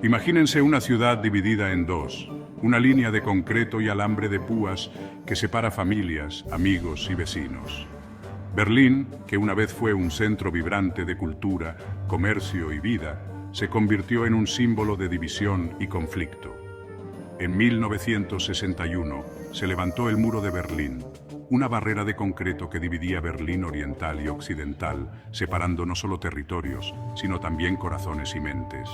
Imagínense una ciudad dividida en dos, una línea de concreto y alambre de púas que separa familias, amigos y vecinos. Berlín, que una vez fue un centro vibrante de cultura, comercio y vida, se convirtió en un símbolo de división y conflicto. En 1961 se levantó el Muro de Berlín, una barrera de concreto que dividía Berlín oriental y occidental, separando no solo territorios, sino también corazones y mentes.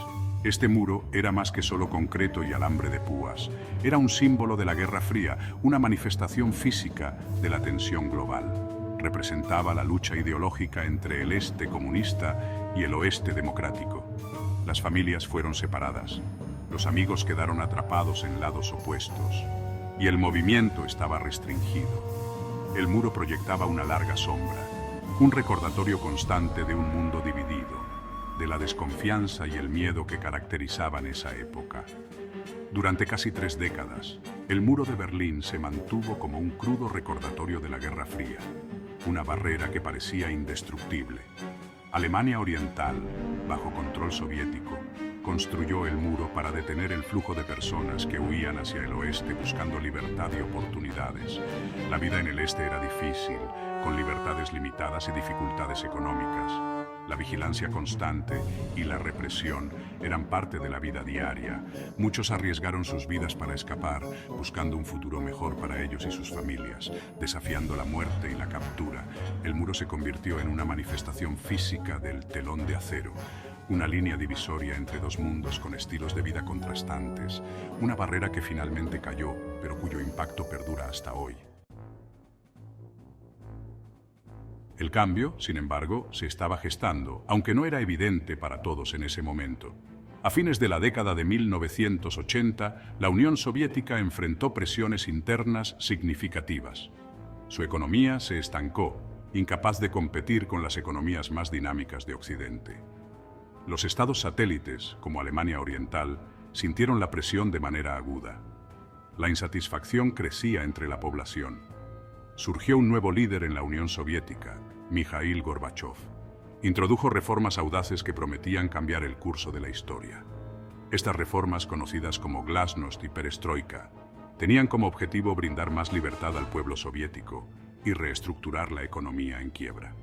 Este muro era más que solo concreto y alambre de púas. Era un símbolo de la Guerra Fría, una manifestación física de la tensión global. Representaba la lucha ideológica entre el este comunista y el oeste democrático. Las familias fueron separadas, los amigos quedaron atrapados en lados opuestos, y el movimiento estaba restringido. El muro proyectaba una larga sombra, un recordatorio constante de un mundo dividido, de la desconfianza y el miedo que caracterizaban esa época. Durante casi 3 décadas, el muro de Berlín se mantuvo como un crudo recordatorio de la Guerra Fría, una barrera que parecía indestructible. Alemania Oriental, bajo control soviético, construyó el muro para detener el flujo de personas que huían hacia el oeste buscando libertad y oportunidades. La vida en el este era difícil, con libertades limitadas y dificultades económicas. La vigilancia constante y la represión eran parte de la vida diaria. Muchos arriesgaron sus vidas para escapar, buscando un futuro mejor para ellos y sus familias, desafiando la muerte y la captura. El muro se convirtió en una manifestación física del telón de acero, una línea divisoria entre dos mundos con estilos de vida contrastantes, una barrera que finalmente cayó, pero cuyo impacto perdura hasta hoy. El cambio, sin embargo, se estaba gestando, aunque no era evidente para todos en ese momento. A fines de la década de 1980, la Unión Soviética enfrentó presiones internas significativas. Su economía se estancó, incapaz de competir con las economías más dinámicas de Occidente. Los estados satélites, como Alemania Oriental, sintieron la presión de manera aguda. La insatisfacción crecía entre la población. Surgió un nuevo líder en la Unión Soviética, Mikhail Gorbachov. Introdujo reformas audaces que prometían cambiar el curso de la historia. Estas reformas, conocidas como Glasnost y Perestroika, tenían como objetivo brindar más libertad al pueblo soviético y reestructurar la economía en quiebra.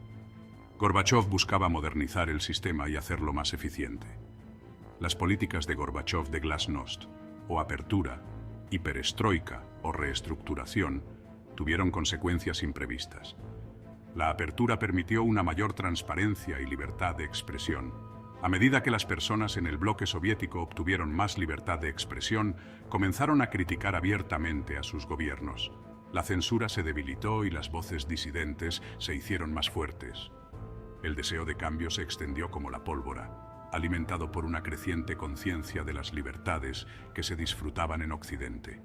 Gorbachov buscaba modernizar el sistema y hacerlo más eficiente. Las políticas de Gorbachov de Glasnost, o apertura, y Perestroika, o reestructuración, tuvieron consecuencias imprevistas. La apertura permitió una mayor transparencia y libertad de expresión. A medida que las personas en el bloque soviético obtuvieron más libertad de expresión, comenzaron a criticar abiertamente a sus gobiernos. La censura se debilitó y las voces disidentes se hicieron más fuertes. El deseo de cambio se extendió como la pólvora, alimentado por una creciente conciencia de las libertades que se disfrutaban en Occidente.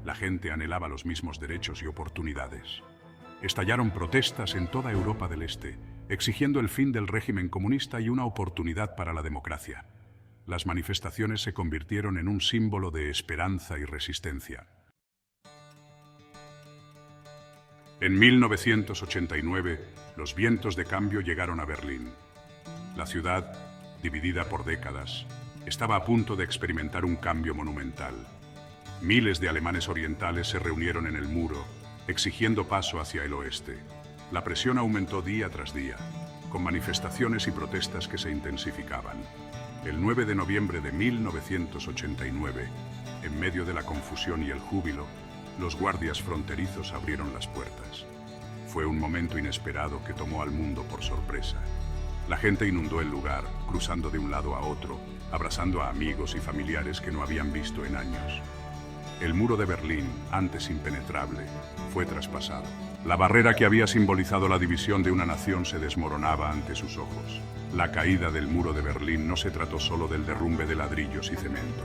La gente anhelaba los mismos derechos y oportunidades. Estallaron protestas en toda Europa del Este, exigiendo el fin del régimen comunista y una oportunidad para la democracia. Las manifestaciones se convirtieron en un símbolo de esperanza y resistencia. En 1989, los vientos de cambio llegaron a Berlín. La ciudad, dividida por décadas, estaba a punto de experimentar un cambio monumental. Miles de alemanes orientales se reunieron en el muro, exigiendo paso hacia el oeste. La presión aumentó día tras día, con manifestaciones y protestas que se intensificaban. El 9 de noviembre de 1989, en medio de la confusión y el júbilo, los guardias fronterizos abrieron las puertas. Fue un momento inesperado que tomó al mundo por sorpresa. La gente inundó el lugar, cruzando de un lado a otro, abrazando a amigos y familiares que no habían visto en años. El muro de Berlín, antes impenetrable, fue traspasado. La barrera que había simbolizado la división de una nación se desmoronaba ante sus ojos. La caída del muro de Berlín no se trató solo del derrumbe de ladrillos y cemento.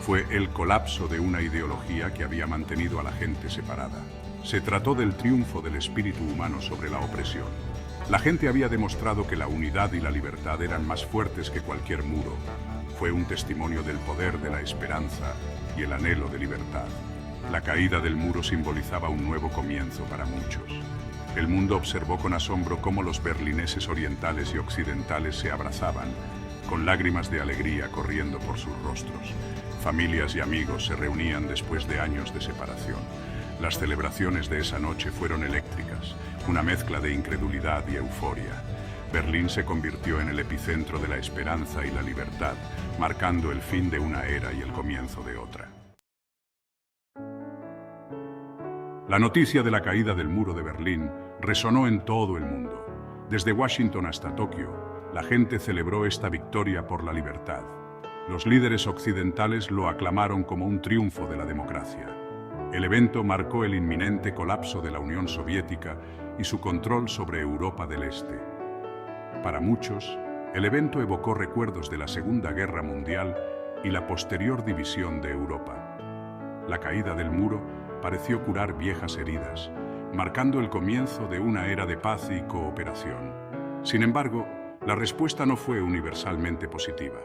Fue el colapso de una ideología que había mantenido a la gente separada. Se trató del triunfo del espíritu humano sobre la opresión. La gente había demostrado que la unidad y la libertad eran más fuertes que cualquier muro. Fue un testimonio del poder de la esperanza y el anhelo de libertad. La caída del muro simbolizaba un nuevo comienzo para muchos. El mundo observó con asombro cómo los berlineses orientales y occidentales se abrazaban, con lágrimas de alegría corriendo por sus rostros. Familias y amigos se reunían después de años de separación. Las celebraciones de esa noche fueron eléctricas, una mezcla de incredulidad y euforia. Berlín se convirtió en el epicentro de la esperanza y la libertad, marcando el fin de una era y el comienzo de otra. La noticia de la caída del muro de Berlín resonó en todo el mundo. Desde Washington hasta Tokio, la gente celebró esta victoria por la libertad. Los líderes occidentales lo aclamaron como un triunfo de la democracia. El evento marcó el inminente colapso de la Unión Soviética y su control sobre Europa del Este. Para muchos, el evento evocó recuerdos de la Segunda Guerra Mundial y la posterior división de Europa. La caída del muro pareció curar viejas heridas, marcando el comienzo de una era de paz y cooperación. Sin embargo, la respuesta no fue universalmente positiva.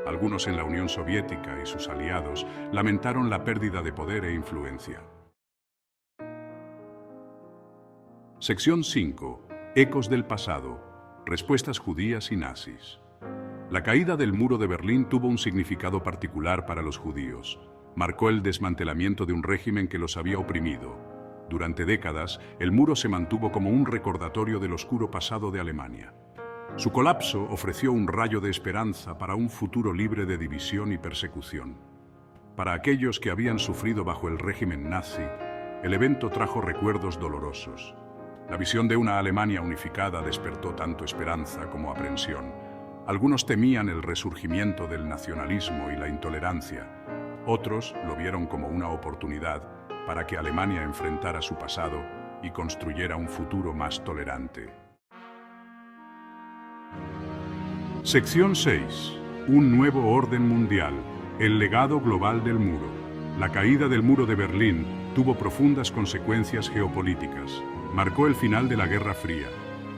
Algunos en la Unión Soviética y sus aliados lamentaron la pérdida de poder e influencia. Sección 5. Ecos del pasado. Respuestas judías y nazis. La caída del muro de Berlín tuvo un significado particular para los judíos. Marcó el desmantelamiento de un régimen que los había oprimido. Durante décadas, el muro se mantuvo como un recordatorio del oscuro pasado de Alemania. Su colapso ofreció un rayo de esperanza para un futuro libre de división y persecución. Para aquellos que habían sufrido bajo el régimen nazi, el evento trajo recuerdos dolorosos. La visión de una Alemania unificada despertó tanto esperanza como aprensión. Algunos temían el resurgimiento del nacionalismo y la intolerancia. Otros lo vieron como una oportunidad para que Alemania enfrentara su pasado y construyera un futuro más tolerante. Sección 6. Un nuevo orden mundial. El legado global del muro. La caída del muro de Berlín tuvo profundas consecuencias geopolíticas. Marcó el final de la Guerra Fría.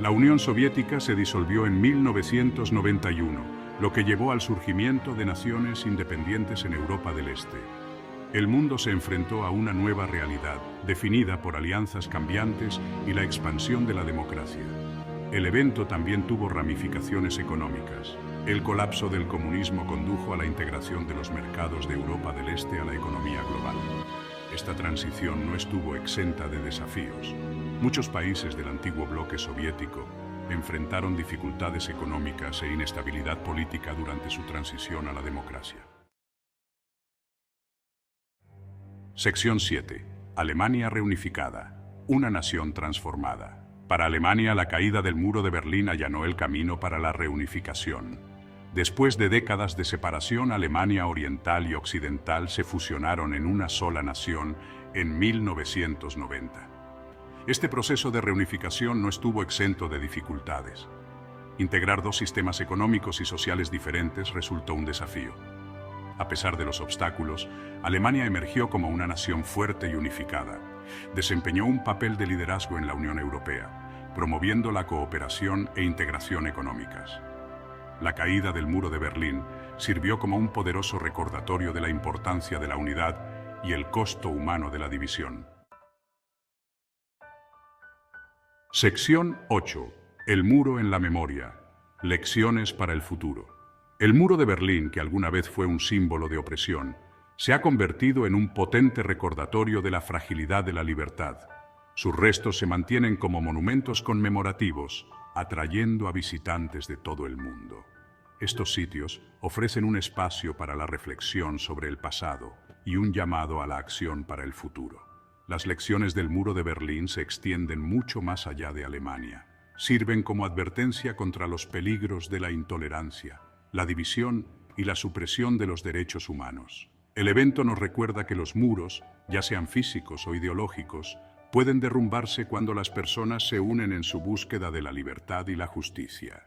La Unión Soviética se disolvió en 1991, lo que llevó al surgimiento de naciones independientes en Europa del Este. El mundo se enfrentó a una nueva realidad, definida por alianzas cambiantes y la expansión de la democracia. El evento también tuvo ramificaciones económicas. El colapso del comunismo condujo a la integración de los mercados de Europa del Este a la economía global. Esta transición no estuvo exenta de desafíos. Muchos países del antiguo bloque soviético enfrentaron dificultades económicas e inestabilidad política durante su transición a la democracia. Sección 7. Alemania reunificada. Una nación transformada. Para Alemania, la caída del muro de Berlín allanó el camino para la reunificación. Después de décadas de separación, Alemania Oriental y Occidental se fusionaron en una sola nación en 1990. Este proceso de reunificación no estuvo exento de dificultades. Integrar dos sistemas económicos y sociales diferentes resultó un desafío. A pesar de los obstáculos, Alemania emergió como una nación fuerte y unificada. Desempeñó un papel de liderazgo en la Unión Europea, promoviendo la cooperación e integración económicas. La caída del muro de Berlín sirvió como un poderoso recordatorio de la importancia de la unidad y el costo humano de la división. Sección 8. El muro en la memoria. Lecciones para el futuro. El muro de Berlín, que alguna vez fue un símbolo de opresión, se ha convertido en un potente recordatorio de la fragilidad de la libertad. Sus restos se mantienen como monumentos conmemorativos, atrayendo a visitantes de todo el mundo. Estos sitios ofrecen un espacio para la reflexión sobre el pasado y un llamado a la acción para el futuro. Las lecciones del muro de Berlín se extienden mucho más allá de Alemania. Sirven como advertencia contra los peligros de la intolerancia, la división y la supresión de los derechos humanos. El evento nos recuerda que los muros, ya sean físicos o ideológicos, pueden derrumbarse cuando las personas se unen en su búsqueda de la libertad y la justicia.